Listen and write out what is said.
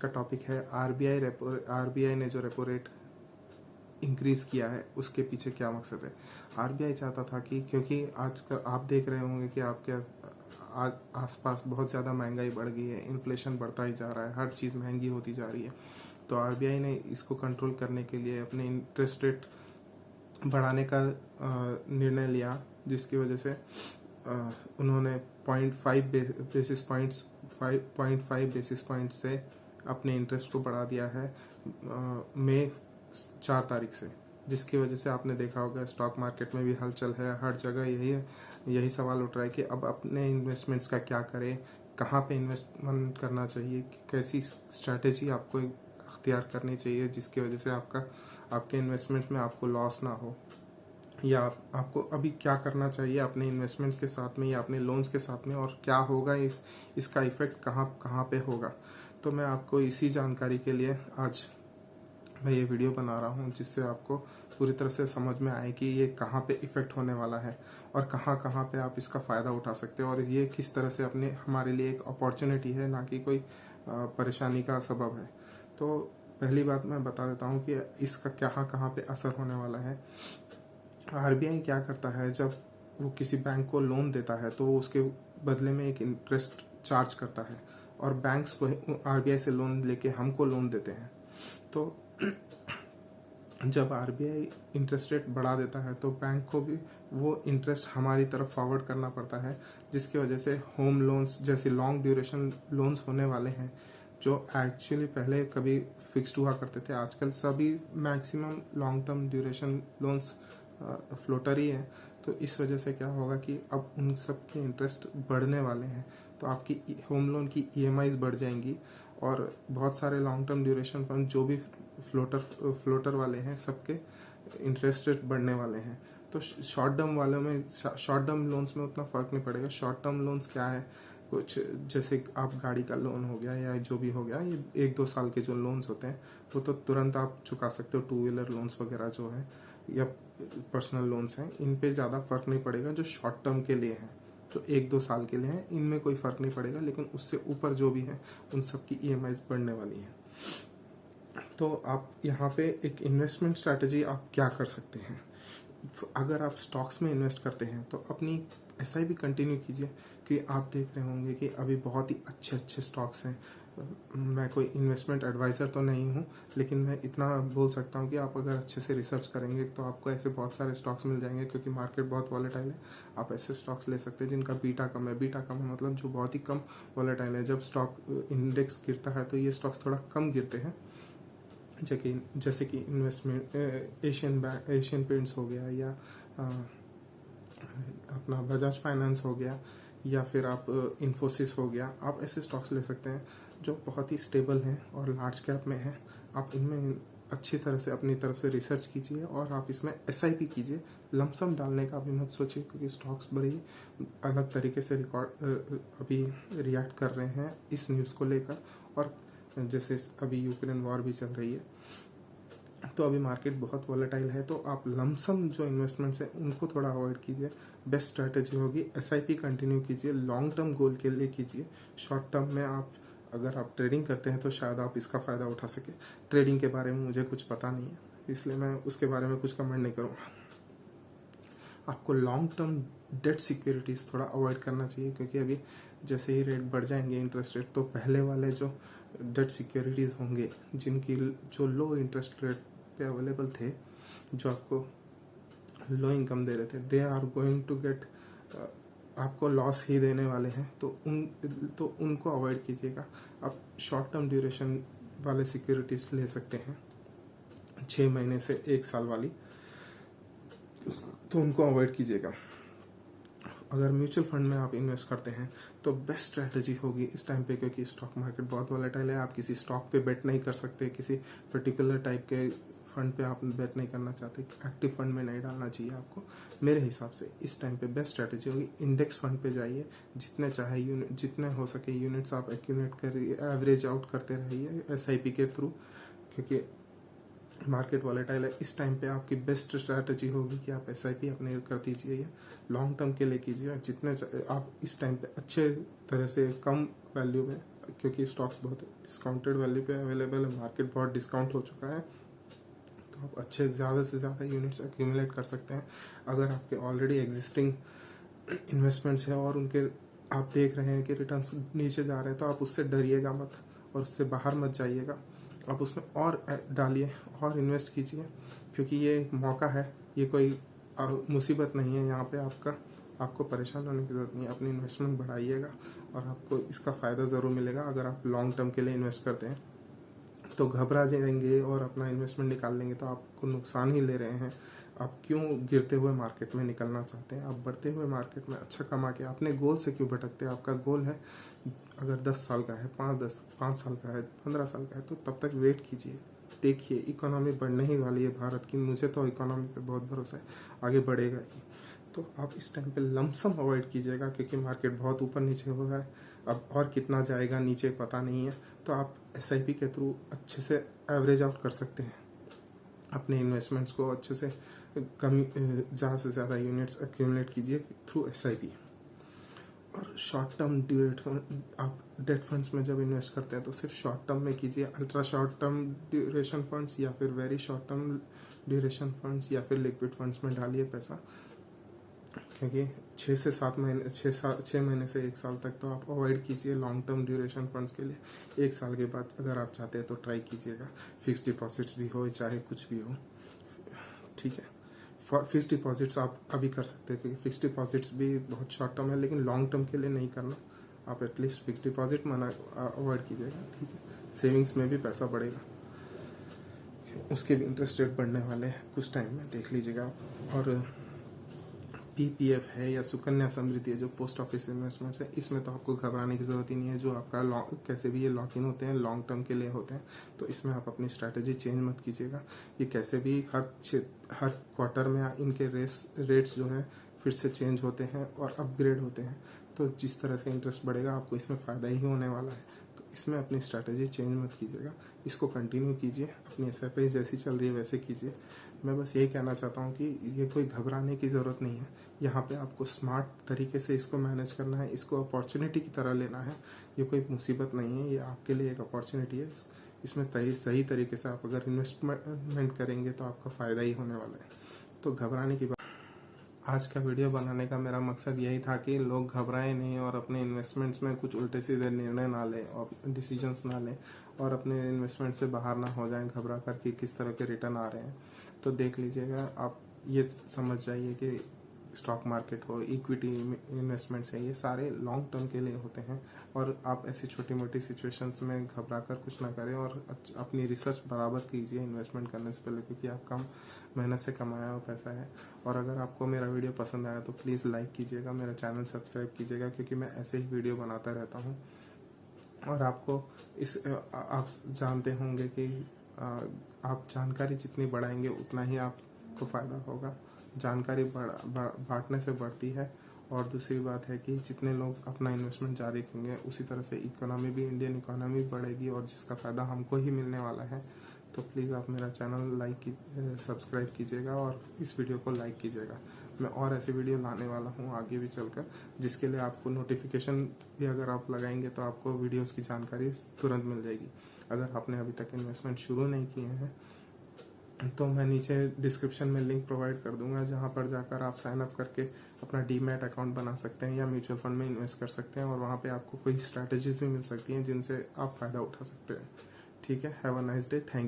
का टॉपिक है आरबीआई ने जो रेपो रेट इंक्रीज किया है उसके पीछे क्या मकसद है। आरबीआई चाहता था कि, क्योंकि आजकल आप देख रहे होंगे कि आपके आसपास बहुत ज़्यादा महंगाई बढ़ गई है, इन्फ्लेशन बढ़ता ही जा रहा है, हर चीज़ महंगी होती जा रही है। तो आरबीआई ने इसको कंट्रोल करने के लिए अपने इंटरेस्ट रेट बढ़ाने का निर्णय लिया, जिसकी वजह से उन्होंने 0.5 बेसिस पॉइंट से अपने इंटरेस्ट को बढ़ा दिया है मई 4 तारीख से, जिसकी वजह से आपने देखा होगा स्टॉक मार्केट में भी हलचल है, हर जगह यही सवाल उठ रहा है कि अब अपने इन्वेस्टमेंट्स का क्या करें, कहाँ पे इन्वेस्टमेंट करना चाहिए, कैसी स्ट्रैटेजी आपको अख्तियार करनी चाहिए जिसकी वजह से आपके इन्वेस्टमेंट में आपको लॉस ना हो, या आपको अभी क्या करना चाहिए अपने इन्वेस्टमेंट्स के साथ में या अपने लोन्स के साथ में, और क्या होगा इसका इफेक्ट कहाँ पे होगा। तो मैं आपको इसी जानकारी के लिए आज मैं ये वीडियो बना रहा हूँ, जिससे आपको पूरी तरह से समझ में आए कि ये कहाँ पे इफेक्ट होने वाला है और कहाँ पे आप इसका फ़ायदा उठा सकते हैं, और ये किस तरह से हमारे लिए एक अपॉर्चुनिटी है, ना कि कोई परेशानी का सबब है। तो पहली बात मैं बता देता हूँ कि इसका कहाँ पे असर होने वाला है। आरबीआई क्या करता है, जब वो किसी बैंक को लोन देता है तो वो उसके बदले में एक इंटरेस्ट चार्ज करता है, और बैंक्स को आरबीआई से लोन लेके हमको लोन देते हैं। तो जब आरबीआई इंटरेस्ट रेट बढ़ा देता है तो बैंक को भी वो इंटरेस्ट हमारी तरफ फॉरवर्ड करना पड़ता है, जिसकी वजह से होम लोन्स जैसे लॉन्ग ड्यूरेशन लोन्स होने वाले हैं, जो एक्चुअली पहले कभी फिक्स्ड हुआ करते थे, आजकल सभी maximum long term duration loans floater ही है। तो इस वजह से क्या होगा कि अब उन सब के इंटरेस्ट बढ़ने वाले हैं, तो आपकी होम लोन की ईएमआईज बढ़ जाएंगी, और बहुत सारे लॉन्ग टर्म ड्यूरेशन फंड जो भी फ्लोटर वाले हैं सबके इंटरेस्ट रेट बढ़ने वाले हैं। तो शॉर्ट टर्म लोन्स में उतना फर्क नहीं पड़ेगा। शॉर्ट टर्म लोन्स क्या है, कुछ जैसे आप गाड़ी का लोन हो गया या जो भी हो गया, ये 1-2 साल के जो लोन्स होते हैं वो तो तुरंत आप चुका सकते हो। 2 व्हीलर लोन्स वगैरह जो है या पर्सनल लोन्स हैं, इन पे ज़्यादा फर्क नहीं पड़ेगा। जो शॉर्ट टर्म के लिए हैं, जो 1-2 साल के लिए हैं, इनमें कोई फर्क नहीं पड़ेगा, लेकिन उससे ऊपर जो भी है उन सब की ईएमआईज बढ़ने वाली हैं। तो आप यहाँ पे एक इन्वेस्टमेंट स्ट्रैटेजी आप क्या कर सकते हैं। अगर आप स्टॉक्स में इन्वेस्ट करते हैं तो अपनी एसआईपी कंटिन्यू कीजिए, कि आप देख रहे होंगे कि अभी बहुत ही अच्छे स्टॉक्स हैं। मैं कोई इन्वेस्टमेंट एडवाइज़र तो नहीं हूँ, लेकिन मैं इतना बोल सकता हूँ कि आप अगर अच्छे से रिसर्च करेंगे तो आपको ऐसे बहुत सारे स्टॉक्स मिल जाएंगे, क्योंकि मार्केट बहुत वॉलेटाइल है। आप ऐसे स्टॉक्स ले सकते हैं जिनका बीटा कम है। बीटा कम है मतलब जो बहुत ही कम वॉलेटाइल है। जब स्टॉक इंडेक्स गिरता है तो ये स्टॉक्स थोड़ा कम गिरते हैं, जैसे कि इन्वेस्टमेंट एशियन पेंट्स हो गया, या अपना बजाज फाइनेंस हो गया, या फिर आप इन्फोसिस हो गया। आप ऐसे स्टॉक्स ले सकते हैं जो बहुत ही स्टेबल हैं और लार्ज कैप में हैं। आप इनमें अच्छी तरह से अपनी तरफ से रिसर्च कीजिए, और आप इसमें एसआईपी कीजिए। लमसम डालने का अभी मत सोचिए, क्योंकि स्टॉक्स बड़ी अलग तरीके से अभी रिएक्ट कर रहे हैं इस न्यूज़ को लेकर, और जैसे अभी यूक्रेन वॉर भी चल रही है, तो अभी मार्केट बहुत वॉलेटाइल है। तो आप लमसम जो इन्वेस्टमेंट्स हैं उनको थोड़ा अवॉइड कीजिए। बेस्ट स्ट्रैटेजी होगी एसआईपी कंटिन्यू कीजिए, लॉन्ग टर्म गोल के लिए कीजिए। शॉर्ट टर्म में अगर आप ट्रेडिंग करते हैं तो शायद आप इसका फ़ायदा उठा सके। ट्रेडिंग के बारे में मुझे कुछ पता नहीं है, इसलिए मैं उसके बारे में कुछ कमेंट नहीं करूँगा। आपको लॉन्ग टर्म डेट सिक्योरिटीज़ थोड़ा अवॉइड करना चाहिए, क्योंकि अभी जैसे ही रेट बढ़ जाएंगे इंटरेस्ट रेट, तो पहले वाले जो डेट सिक्योरिटीज़ होंगे जिनकी जो लो इंटरेस्ट रेट पे अवेलेबल थे, जो आपको लो इनकम दे रहे थे, they are going to get आपको लॉस ही देने वाले हैं। तो उनको अवॉइड कीजिएगा। आप शॉर्ट टर्म ड्यूरेशन वाले सिक्योरिटीज़ ले सकते हैं, 6 महीने से 1 साल वाली, तो उनको अवॉइड कीजिएगा। अगर म्यूचुअल फंड में आप इन्वेस्ट करते हैं तो बेस्ट स्ट्रैटेजी होगी इस टाइम पे, क्योंकि स्टॉक मार्केट बहुत वॉलेटाइल है। आप किसी स्टॉक पे बेट नहीं कर सकते, किसी पर्टिकुलर टाइप के फंड पे आप बेट नहीं करना चाहते, एक्टिव फंड में नहीं डालना चाहिए आपको। मेरे हिसाब से इस टाइम पे बेस्ट स्ट्रैटेजी होगी इंडेक्स फंड पे जाइए। जितने चाहे जितने हो सके यूनिट्स आप एक्यूमुलेट करिए, एवरेज आउट करते रहिए एसआईपी के थ्रू, क्योंकि मार्केट वॉलेटाइल है। इस टाइम पे आपकी बेस्ट स्ट्रैटेजी होगी कि आप एसआईपी अपने कर दीजिए, लॉन्ग टर्म के लिए कीजिए। जितने आप इस टाइम पे अच्छे तरह से कम वैल्यू में क्योंकि स्टॉक्स बहुत डिस्काउंटेड वैल्यू पे अवेलेबल है, मार्केट बहुत डिस्काउंट हो चुका है, तो आप अच्छे ज़्यादा से ज़्यादा यूनिट्स एक्यूमुलेट कर सकते हैं। अगर आपके ऑलरेडी एग्जिस्टिंग इन्वेस्टमेंट्स हैं और उनके आप देख रहे हैं कि रिटर्न्स नीचे जा रहे हैं, तो आप उससे डरिएगा मत और उससे बाहर मत जाइएगा। आप उसमें और डालिए और इन्वेस्ट कीजिए, क्योंकि ये एक मौका है, ये कोई मुसीबत नहीं है। यहाँ पे आपको परेशान होने की ज़रूरत नहीं है। अपनी इन्वेस्टमेंट बढ़ाइएगा और आपको इसका फ़ायदा ज़रूर मिलेगा। अगर आप लॉन्ग टर्म के लिए इन्वेस्ट करते हैं तो घबरा जाएंगे और अपना इन्वेस्टमेंट निकाल लेंगे तो आपको नुकसान ही ले रहे हैं। आप क्यों गिरते हुए मार्केट में निकलना चाहते हैं? आप बढ़ते हुए मार्केट में अच्छा कमा के अपने गोल से क्यों भटकते हैं? आपका गोल है अगर 10 साल का है, 5 साल का है, 15 साल का है, तो तब तक वेट कीजिए। देखिए इकोनॉमी बढ़ने ही वाली है भारत की, मुझे तो इकोनॉमी पे बहुत भरोसा है, आगे बढ़ेगा ही। तो आप इस टाइम पे लमसम अवॉइड कीजिएगा, क्योंकि मार्केट बहुत ऊपर नीचे हो रहा है, अब और कितना जाएगा नीचे पता नहीं है। तो आप SIP के थ्रू अच्छे से एवरेज आउट कर सकते हैं अपने इन्वेस्टमेंट्स को, अच्छे से ज़्यादा से ज़्यादा यूनिट्स एक्यूमुलेट कीजिए थ्रू SIP। और शॉर्ट टर्म आप डेट फंड्स में जब इन्वेस्ट करते हैं तो सिर्फ शॉर्ट टर्म में कीजिए, ultra short term duration funds या फिर very short term duration funds या फिर लिक्विड फंड्स में डालिए पैसा, क्योंकि 6 से 7 महीने 6 महीने से 1 साल तक तो आप अवॉइड कीजिए लॉन्ग टर्म ड्यूरेशन फंड्स के लिए। 1 साल के बाद अगर आप चाहते हैं तो ट्राई कीजिएगा, फिक्स डिपॉजिट्स भी हो चाहे कुछ भी हो, ठीक है। फिक्स डिपॉजिट्स आप अभी कर सकते हैं, क्योंकि फिक्स डिपॉजिट्स भी बहुत शॉर्ट टर्म है, लेकिन लॉन्ग टर्म के लिए नहीं करना। आप एटलीस्ट फिक्स डिपॉजिट अवॉइड कीजिएगा, ठीक है। सेविंग्स में भी पैसा बढ़ेगा, उसके भी इंटरेस्ट रेट बढ़ने वाले हैं कुछ टाइम में, देख लीजिएगा आप। और PPF है या सुकन्या समृद्धि है, जो पोस्ट ऑफिस इन्वेस्टमेंट्स है, इसमें तो आपको घबराने की जरूरत ही नहीं है। जो आपका कैसे भी ये लॉक इन होते हैं, लॉन्ग टर्म के लिए होते हैं, तो इसमें आप अपनी स्ट्रैटेजी चेंज मत कीजिएगा। ये कैसे भी हर क्वार्टर में इनके रेट्स जो है फिर से चेंज होते हैं और अपग्रेड होते हैं, तो जिस तरह से इंटरेस्ट बढ़ेगा आपको इसमें फ़ायदा ही होने वाला है। तो इसमें अपनी स्ट्रैटेजी चेंज मत कीजिएगा, इसको कंटिन्यू कीजिए, अपनी SIP जैसी चल रही है वैसे कीजिए। मैं बस यही कहना चाहता हूँ कि ये कोई घबराने की ज़रूरत नहीं है। यहाँ पे आपको स्मार्ट तरीके से इसको मैनेज करना है, इसको अपॉर्चुनिटी की तरह लेना है। ये कोई मुसीबत नहीं है, ये आपके लिए एक अपॉर्चुनिटी है। इसमें सही तरीके से आप अगर इन्वेस्टमेंट करेंगे तो आपका फ़ायदा ही होने वाला है, तो घबराने की बात। आज का वीडियो बनाने का मेरा मकसद यही था कि लोग घबराएं नहीं और अपने इन्वेस्टमेंट्स में कुछ उल्टे सीधे निर्णय ना लें और डिसीजंस ना लें और अपने इन्वेस्टमेंट से बाहर ना हो जाएं घबरा कर कि किस तरह के रिटर्न आ रहे हैं। तो देख लीजिएगा, आप ये समझ जाइए कि स्टॉक मार्केट हो, इक्विटी इन्वेस्टमेंट्स है, ये सारे लॉन्ग टर्म के लिए होते हैं। और आप ऐसी छोटी मोटी सिचुएशंस में घबरा कर कुछ ना करें और अपनी रिसर्च बराबर कीजिए इन्वेस्टमेंट करने से पहले, क्योंकि आपका मेहनत से कमाया हुआ पैसा है। और अगर आपको मेरा वीडियो पसंद आया तो प्लीज़ लाइक कीजिएगा, मेरा चैनल सब्सक्राइब कीजिएगा, क्योंकि मैं ऐसे ही वीडियो बनाता रहता हूँ। और आपको आप जानते होंगे कि आप जानकारी जितनी बढ़ाएंगे उतना ही आपको फ़ायदा होगा। जानकारी बांटने से बढ़ती है। और दूसरी बात है कि जितने लोग अपना इन्वेस्टमेंट जारी रखेंगे उसी तरह से इकोनॉमी भी, इंडियन इकोनॉमी बढ़ेगी और जिसका फ़ायदा हमको ही मिलने वाला है। तो प्लीज़ आप मेरा चैनल सब्सक्राइब कीजिएगा और इस वीडियो को लाइक कीजिएगा। मैं और ऐसे वीडियो लाने वाला हूँ आगे भी चलकर, जिसके लिए आपको नोटिफिकेशन भी अगर आप लगाएंगे तो आपको वीडियोस की जानकारी तुरंत मिल जाएगी। अगर आपने अभी तक इन्वेस्टमेंट शुरू नहीं किए हैं तो मैं नीचे डिस्क्रिप्शन में लिंक प्रोवाइड कर दूंगा, जहां पर जाकर आप साइन अप करके अपना डीमैट अकाउंट बना सकते हैं या म्यूचुअल फंड में इन्वेस्ट कर सकते हैं। और वहां पे आपको कोई स्ट्रैटेजीज भी मिल सकती हैं जिनसे आप फ़ायदा उठा सकते हैं। ठीक है, have a nice day, thank you.